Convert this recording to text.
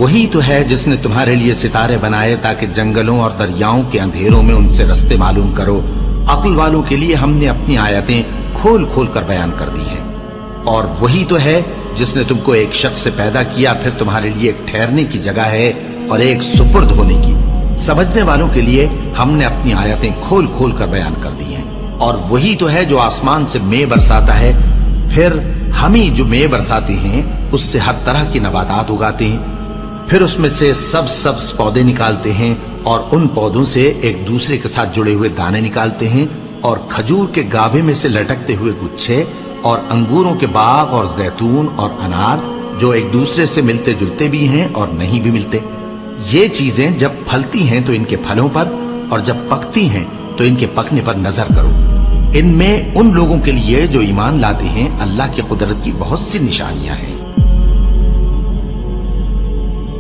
وہی تو ہے جس نے تمہارے لیے ستارے بنائے تاکہ جنگلوں اور دریاؤں کے اندھیروں میں ان سے رستے معلوم کرو۔ عقل والوں کے لیے ہم نے اپنی آیتیں کھول کھول کر بیان کر دی ہیں۔ اور وہی تو ہے جس نے تم کو ایک شخص سے پیدا کیا، پھر تمہارے لیے ایک ٹھہرنے کی جگہ ہے اور ایک سپرد ہونے کی۔ سمجھنے والوں کے لیے ہم نے اپنی آیتیں کھول کھول کر بیان کر دی ہیں۔ اور وہی تو ہے جو آسمان سے مے برساتا ہے، پھر ہم ہی جو مے برساتے ہیں اس سے ہر طرح کی نباتات اگاتے ہیں، پھر اس میں سے سبز پودے نکالتے ہیں اور ان پودوں سے ایک دوسرے کے ساتھ جڑے ہوئے دانے نکالتے ہیں، اور کھجور کے گاھے میں سے لٹکتے ہوئے گچھے، اور انگوروں کے باغ اور زیتون اور انار جو ایک دوسرے سے ملتے جلتے بھی ہیں اور نہیں بھی ملتے۔ یہ چیزیں جب پھلتی ہیں تو ان کے پھلوں پر، اور جب پکتی ہیں تو ان کے پکنے پر نظر کرو۔ ان میں ان لوگوں کے لیے جو ایمان لاتے ہیں اللہ کی قدرت کی بہت سی نشانیاں ہیں۔